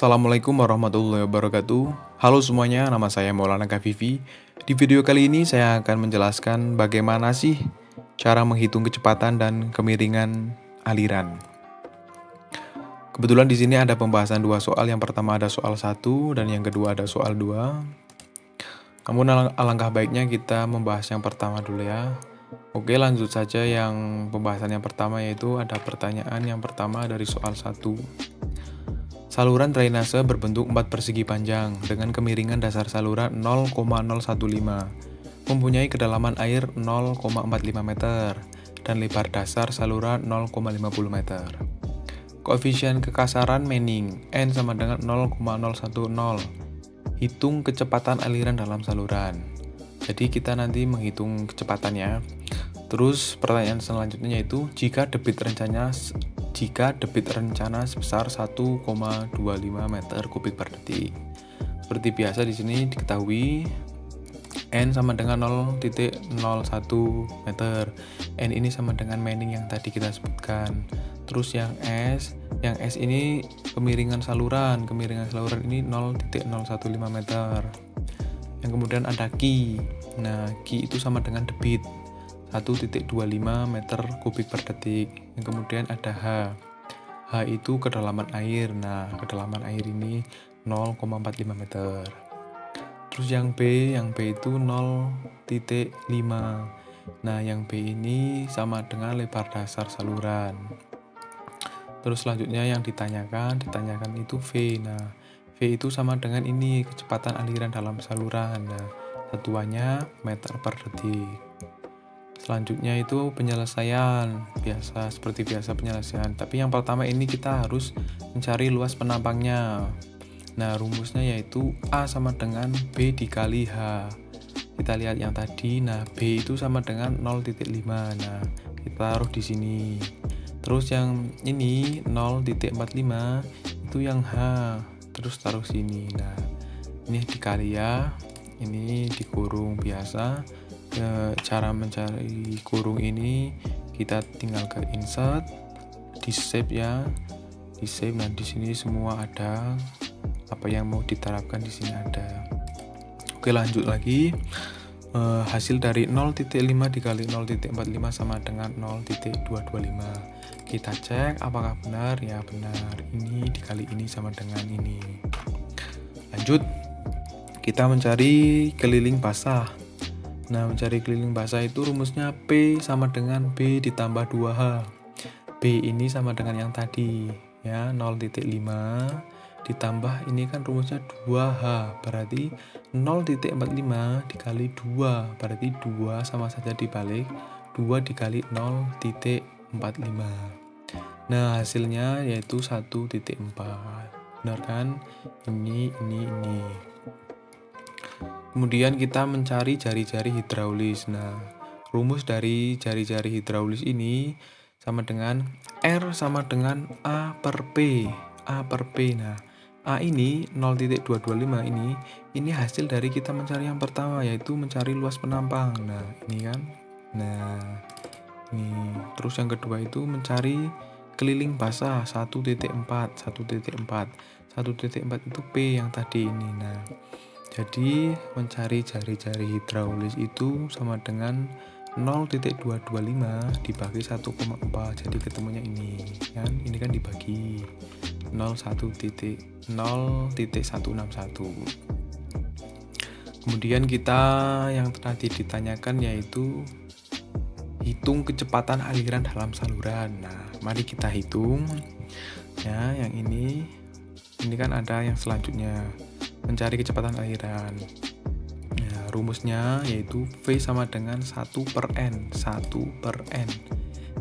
Assalamualaikum warahmatullahi wabarakatuh. Halo semuanya, nama saya Maulana Kavivi. Di video kali ini saya akan menjelaskan bagaimana sih cara menghitung kecepatan dan kemiringan aliran. Kebetulan di sini ada pembahasan dua soal. Yang pertama ada soal 1 dan yang kedua ada soal 2. Namun alangkah baiknya kita membahas yang pertama dulu ya. Oke, lanjut saja yang pembahasan yang pertama, yaitu ada pertanyaan yang pertama dari soal 1. Saluran drainase berbentuk 4 persegi panjang dengan kemiringan dasar saluran 0,015, mempunyai kedalaman air 0,45 meter dan lebar dasar saluran 0,50 meter. Koefisien kekasaran Manning N sama dengan 0,010. Hitung kecepatan aliran dalam saluran. Jadi kita nanti menghitung kecepatannya. Terus pertanyaan selanjutnya yaitu jika debit rencana sebesar 1,25 meter kubik per detik. Seperti biasa di sini diketahui N sama dengan 0,01 meter. N ini sama dengan Manning yang tadi kita sebutkan. Terus yang S ini kemiringan saluran. Kemiringan saluran ini 0,015 meter. Yang kemudian ada Q. Nah, Q itu sama dengan debit 1,25 meter kubik per detik. Yang kemudian ada H. H itu kedalaman air. Nah, kedalaman air ini 0,45 meter. Terus yang B itu 0,5. Nah, yang B ini sama dengan lebar dasar saluran. Terus selanjutnya yang ditanyakan itu V. Nah, V itu sama dengan ini, kecepatan aliran dalam saluran. Nah, satuannya meter per detik. Selanjutnya itu penyelesaian, seperti biasa penyelesaian. Tapi yang pertama ini kita harus mencari luas penampangnya. Nah, rumusnya yaitu A sama dengan B dikali H. Kita lihat yang tadi, nah B itu sama dengan 0,5. Nah, kita taruh di sini. Terus yang ini 0,45 itu yang H. Terus taruh sini. Nah, ini dikali ya. Ini dikurung biasa. Cara mencari kurung ini kita tinggal ke insert, di save ya, di save. Nah, di sini semua ada, apa yang mau diterapkan di sini ada. Oke, lanjut lagi. Hasil dari 0,5 dikali 0,45 sama dengan 0,225. Kita cek apakah benar. Ya benar, ini dikali ini sama dengan ini. Lanjut, kita mencari keliling basah. Nah, mencari keliling basah itu rumusnya P sama dengan B ditambah 2H. B ini sama dengan yang tadi ya, 0,5 ditambah ini kan rumusnya 2H, berarti 0,45 dikali 2, berarti 2 sama saja dibalik, 2 dikali 0,45. Nah, hasilnya yaitu 1,4. Benar kan? Ini. Kemudian kita mencari jari-jari hidraulis. Nah, rumus dari jari-jari hidraulis ini sama dengan R sama dengan A per P. A per P. Nah, A ini 0,225 ini hasil dari kita mencari yang pertama, yaitu mencari luas penampang. Nah, ini kan. Nah, ini. Terus yang kedua itu mencari keliling basah 1,4. 1,4 itu P yang tadi ini. Nah, jadi mencari jari-jari hidraulis itu sama dengan 0,225 dibagi 1,4. Jadi ketemunya ini kan, ini kan dibagi 0,161. Kemudian kita yang tadi ditanyakan yaitu hitung kecepatan aliran dalam saluran. Nah, mari kita hitung ya. Yang ini kan ada yang selanjutnya, mencari kecepatan aliran. Nah, rumusnya yaitu V sama dengan 1 per N. 1 per N.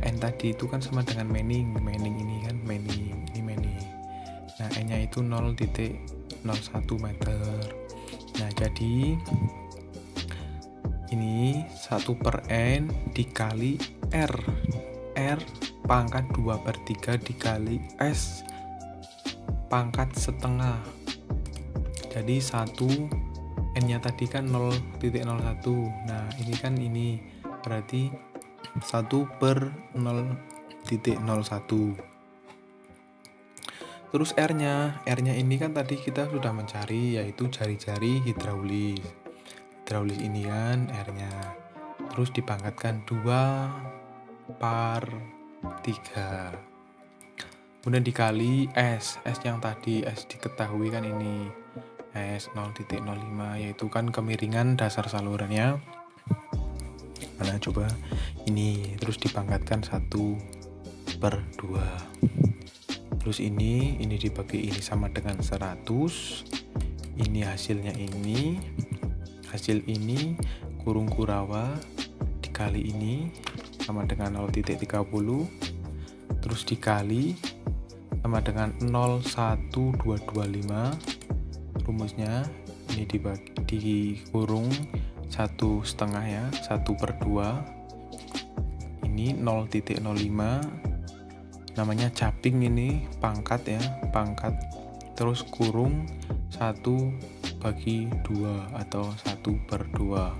N tadi itu kan sama dengan Manning. Manning ini kan Manning. Ini Manning. Nah, N-nya itu 0,01 meter. Nah, jadi ini 1 per N dikali R. R pangkat 2/3 dikali S pangkat setengah. Jadi 1 N-nya tadi kan 0,01. Nah, ini kan ini berarti 1 per 0,01. Terus R-nya ini kan tadi kita sudah mencari yaitu jari-jari hidraulis. Hidraulis ini kan R-nya. Terus dipangkatkan 2/3. Kemudian dikali S yang tadi S diketahui kan ini S 0,05 yaitu kan kemiringan dasar salurannya. Mana coba ini terus dipangkatkan 1/2. Terus ini dibagi ini sama dengan 100. Ini hasilnya ini. Hasil ini kurung Kurawa dikali ini sama dengan 0,30. Terus dikali sama dengan 0,1225. Rumusnya ini dikurung 1/2 ya, 1/2. Ini 0,05. Namanya caping ini pangkat ya, pangkat. Terus kurung 1/2 atau 1/2.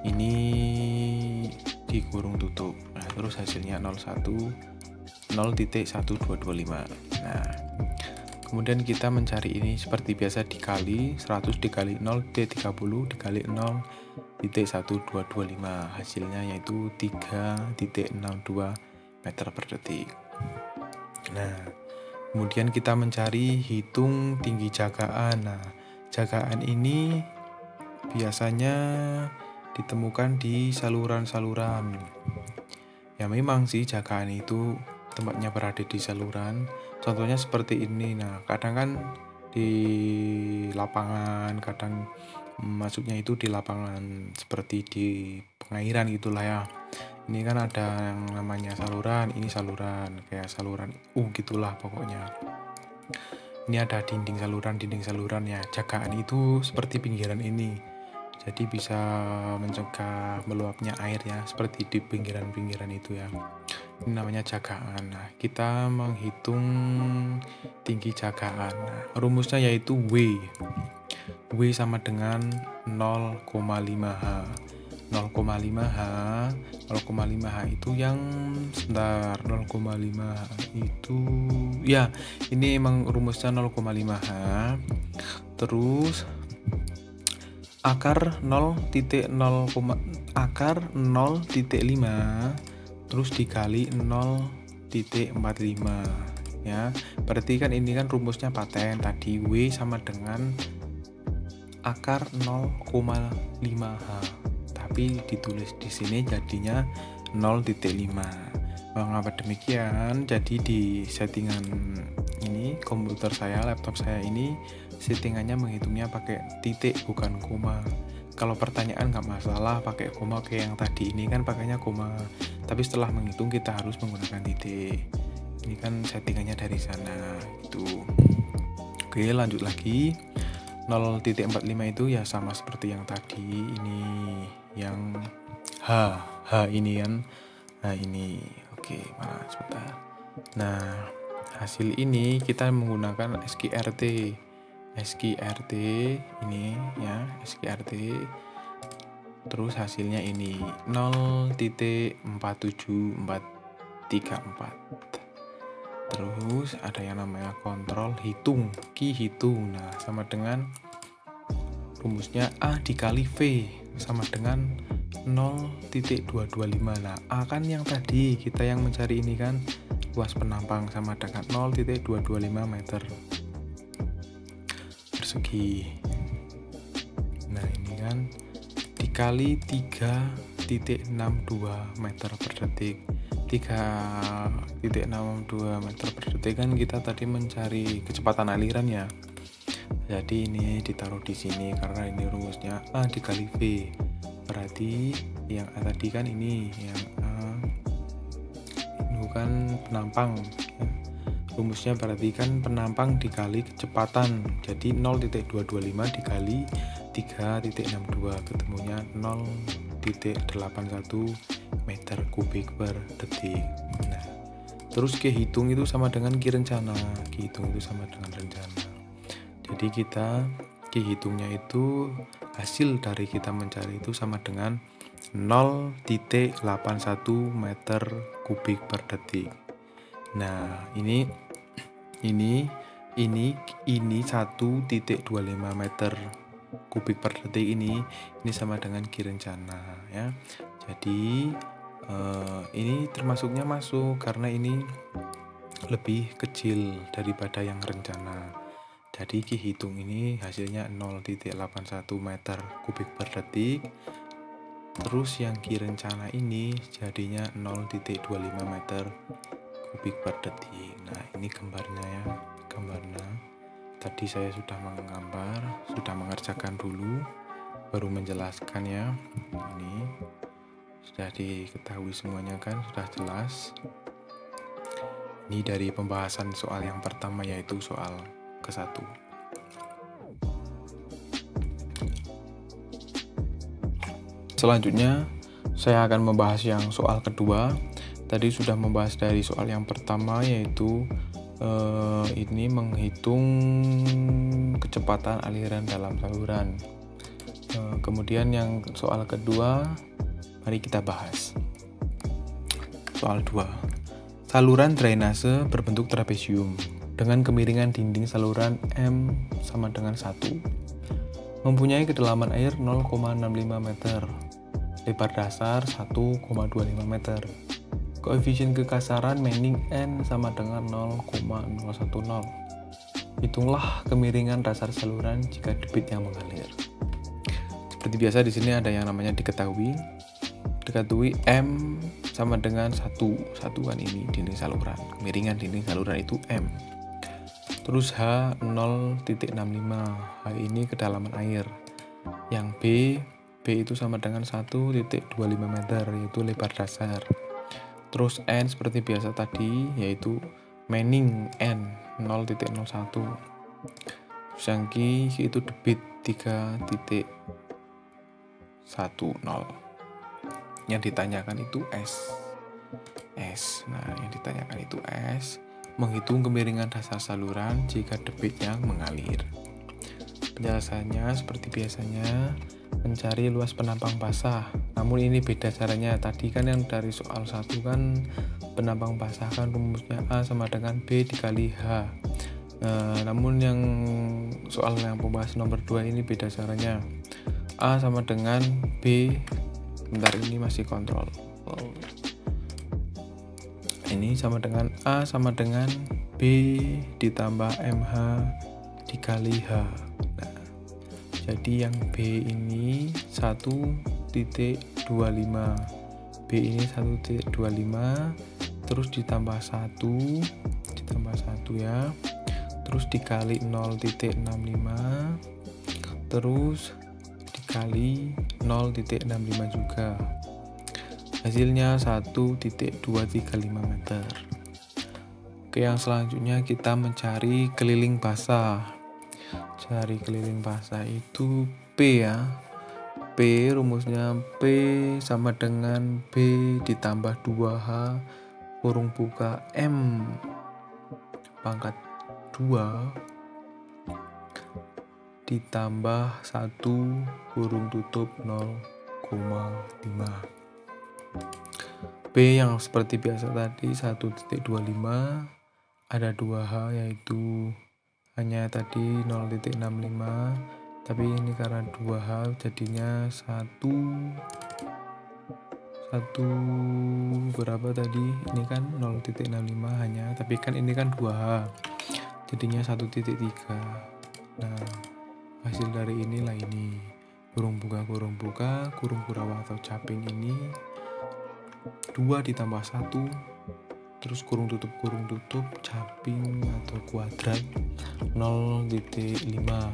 Ini dikurung tutup. Nah, terus hasilnya 0,1225. Nah, kemudian kita mencari ini seperti biasa dikali 100 dikali 0,30 dikali 0,1225. Hasilnya yaitu 3,62 meter per detik. Nah, kemudian kita mencari hitung tinggi jagaan. Nah, jagaan ini biasanya ditemukan di saluran-saluran. Ya memang sih jagaan itu tempatnya berada di saluran. Contohnya seperti ini. Nah, kadang kan di lapangan, kadang masuknya itu di lapangan seperti di pengairan gitulah ya. Ini kan ada yang namanya saluran, ini saluran kayak saluran gitulah pokoknya. Ini ada dinding saluran ya. Jagaan itu seperti pinggiran ini. Jadi bisa mencegah meluapnya air ya, seperti di pinggiran-pinggiran itu ya. Ini namanya jagaan. Nah, kita menghitung tinggi jagaan. Nah, rumusnya yaitu W. W sama dengan 0,5H. 0,5H itu yang sebentar, 0,5H itu ya ini emang rumusnya 0,5H. Terus akar 0,5 terus dikali 0,45 ya. Berarti kan ini kan rumusnya paten tadi, W sama dengan akar 0,5H. Tapi ditulis di sini jadinya 0,5. Mengapa demikian? Jadi di settingan ini komputer saya, laptop saya ini settingannya menghitungnya pakai titik bukan koma. Kalau pertanyaan nggak masalah pakai koma kayak yang tadi, ini kan pakainya koma. Tapi setelah menghitung kita harus menggunakan titik. Ini kan settingannya dari sana gitu. Oke, lanjut lagi. 0,45 itu ya sama seperti yang tadi. Ini yang H ini kan. Nah, ini. Oke, mana sebentar. Nah, hasil ini kita menggunakan SQRT ini ya, SQRT. Terus hasilnya ini 0,47434. Terus ada yang namanya kontrol hitung, hitung. Nah, sama dengan rumusnya A dikali V sama dengan 0,225. Nah, A kan yang tadi kita yang mencari ini kan luas penampang sama dengan 0,225 meter persegi. Nah, ini kan dikali 3,62 meter per detik. 3,62 meter per detik kan kita tadi mencari kecepatan aliran ya. Jadi ini ditaruh di sini karena ini rumusnya A dikali V. Berarti yang A tadi kan ini, yang A ini bukan penampang ya. Rumusnya berarti kan penampang dikali kecepatan. Jadi 0,225 dikali 3,62 ketemunya 0,81 meter kubik per detik. Nah, terus kehitung itu sama dengan rencana. Kehitung itu sama dengan rencana. Jadi kita kehitungnya itu hasil dari kita mencari itu sama dengan 0,81 meter kubik per detik. Nah, ini ini ini 1,25 meter kubik per detik ini sama dengan G rencana ya. Jadi ini termasuknya masuk karena ini lebih kecil daripada yang rencana. Jadi Ki hitung ini hasilnya 0,81 meter kubik per detik. Terus yang Ki rencana ini jadinya 0,25 meter kubik per detik. Nah, ini gambarnya ya, gambarnya. Tadi saya sudah menggambar, sudah mengerjakan dulu, baru menjelaskan ya. Ini sudah diketahui semuanya kan, sudah jelas. Ini dari pembahasan soal yang pertama yaitu soal ke-1. Selanjutnya saya akan membahas yang soal kedua. Tadi sudah membahas dari soal yang pertama yaitu ini menghitung kecepatan aliran dalam saluran. Kemudian yang soal kedua mari kita bahas. Soal 2. Saluran drainase berbentuk trapesium dengan kemiringan dinding saluran M sama dengan 1. Mempunyai kedalaman air 0,65 meter. Lebar dasar 1,25 meter. Koefisien kekasaran Manning N sama dengan 0,010. Hitunglah kemiringan dasar saluran jika debit yang mengalir. Seperti biasa di sini ada yang namanya diketahui M sama dengan 1 kan ini dinding saluran. Kemiringan dinding saluran itu M. Terus H 0,65. H ini kedalaman air. Yang B itu sama dengan 1,25 meter yaitu lebar dasar. Terus N seperti biasa tadi yaitu Manning N 0,01. Terus yang Q itu debit 3,10. Yang ditanyakan itu S. Nah, yang ditanyakan itu S. Menghitung kemiringan dasar saluran jika debit yang mengalir. Penjelasannya seperti biasanya, mencari luas penampang basah. Namun ini beda caranya. Tadi kan yang dari soal 1 kan penampang basah kan rumusnya A sama dengan B dikali H. Namun yang soal yang pembahasan nomor 2 ini beda caranya. A sama dengan B. Bentar, ini masih kontrol. Ini sama dengan A sama dengan B ditambah MH dikali H. Jadi yang B ini 1,25. B ini 1,25 terus ditambah 1 ya. Terus dikali 0,65 terus dikali 0,65 juga. Hasilnya 1,235 meter. Oke, yang selanjutnya kita mencari keliling basah. Cari keliling basah itu P ya. P rumusnya P sama dengan B ditambah 2H kurung buka M pangkat 2 ditambah 1 kurung tutup 0,5. B yang seperti biasa tadi 1,25, ada 2H yaitu hanya tadi 0,65, tapi ini karena 2H jadinya 1 berapa tadi, ini kan 0,65 hanya, tapi kan ini kan 2H jadinya 1,3. Nah, hasil dari inilah ini kurung buka kurung kurawat atau caping ini 2 ditambah 1 terus kurung tutup caping atau kuadrat 0,5,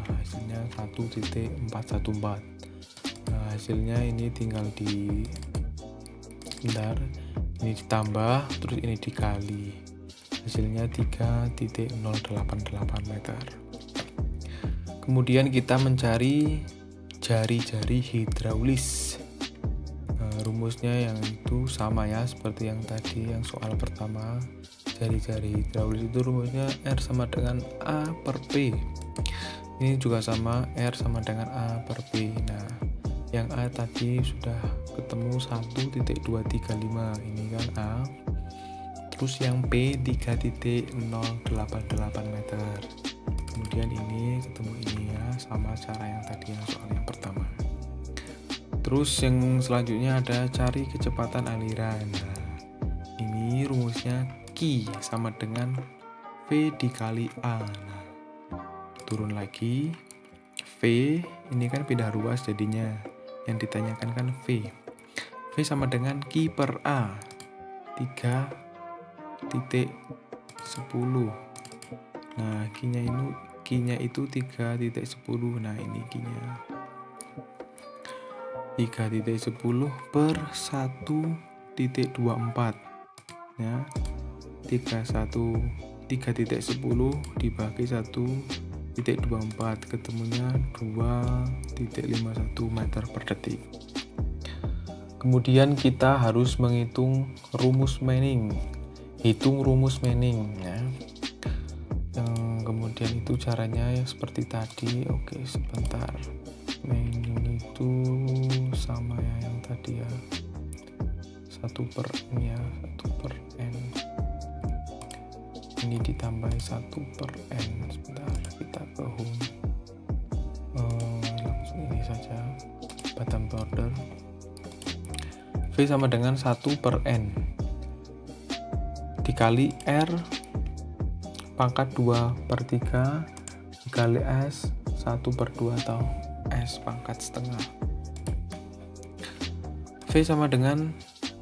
hasilnya 1,414. Nah, hasilnya ini tinggal ini ditambah terus ini dikali, hasilnya 3,088 meter. Kemudian kita mencari jari-jari hidraulis. Rumusnya yang itu sama ya seperti yang tadi yang soal pertama. Jari-jari hidraulis itu rumusnya R sama dengan A per P. Ini juga sama, R sama dengan A per P. Nah, yang A tadi sudah ketemu 1,235, ini kan A. Terus yang P 3,088 meter. Kemudian ini ketemu ini ya, sama cara yang tadi yang soal yang pertama. Terus yang selanjutnya ada cari kecepatan aliran. Nah, ini rumusnya Q sama dengan V dikali A. Nah, turun lagi, V ini kan pindah ruas jadinya, yang ditanyakan kan V. V sama dengan Q per A 3,10. Nah, Q-nya itu 3,10. Nah, ini Q-nya 3,10 per 1,24 ya. 3,10 dibagi 1,24 ketemunya 2,51 meter per detik. Kemudian kita harus menghitung rumus Manning. Hitung rumus Manning ya. Kemudian itu caranya ya seperti tadi. Oke, sebentar. Manning itu sama ya yang tadi ya. 1/n ya, 1/n. Ini ditambah 1/n. Sebentar, kita ke home. Langsung ini saja. Bottom border. V sama dengan 1/n dikali R pangkat 2/3 dikali S 1/2 atau S pangkat setengah. V sama dengan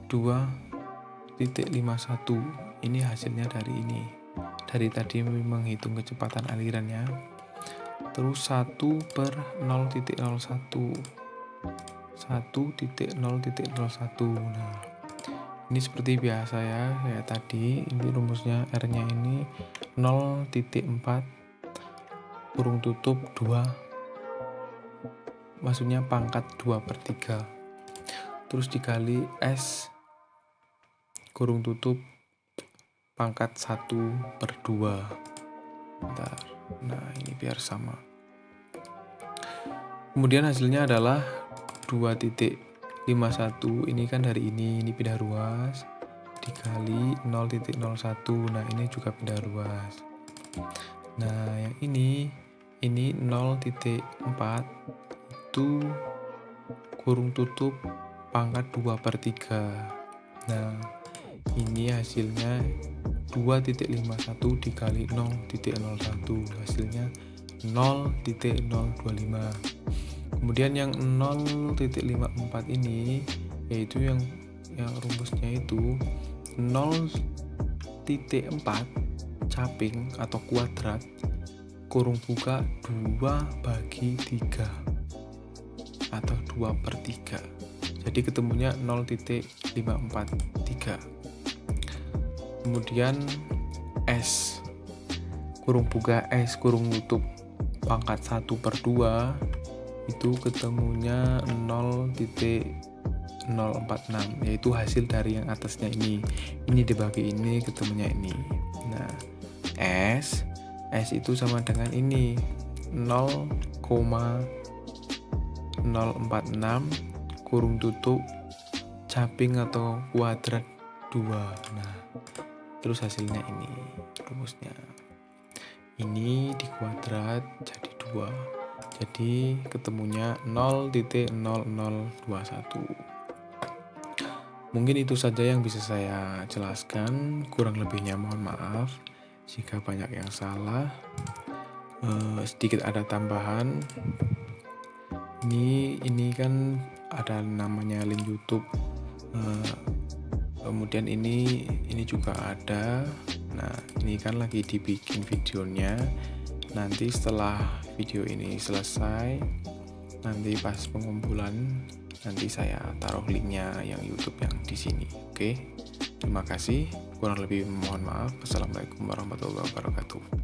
2,51. Ini hasilnya dari ini. Dari tadi menghitung kecepatan alirannya. Terus 1/0,01. 1,0,01. Nah, ini seperti biasa ya, kayak tadi. Ini rumusnya R-nya ini 0,4 kurung tutup 2, maksudnya pangkat 2/3. Terus dikali S kurung tutup pangkat 1/2. Bentar. Nah, ini biar sama. Kemudian hasilnya adalah 2,51. Ini kan dari ini pindah ruas dikali 0,01. Nah, ini juga pindah ruas. Nah, yang ini 0,4 itu kurung tutup pangkat 2/3. Nah, ini hasilnya 2,51 dikali 0,01, hasilnya 0,025. Kemudian yang 0,54 ini yaitu yang rumusnya itu 0,4 caping atau kuadrat kurung buka 2/3 atau 2/3. Jadi ketemunya 0,543. Kemudian S kurung buka S kurung tutup pangkat 1/2 itu ketemunya 0,046, yaitu hasil dari yang atasnya ini dibagi ini ketemunya ini. Nah, S itu sama dengan ini 0,046 kurung tutup caping atau kuadrat 2. Nah, terus hasilnya ini rumusnya. Ini di kuadrat jadi 2. Jadi ketemunya 0,0021. Mungkin itu saja yang bisa saya jelaskan. Kurang lebihnya mohon maaf jika banyak yang salah. Sedikit ada tambahan. Ini kan ada namanya link YouTube. Kemudian ini juga ada. Nah, ini kan lagi dibikin videonya. Nanti setelah video ini selesai, nanti pas pengumpulan nanti saya taruh linknya yang YouTube yang di sini. Oke, terima kasih. Kurang lebih mohon maaf. Assalamualaikum warahmatullahi wabarakatuh.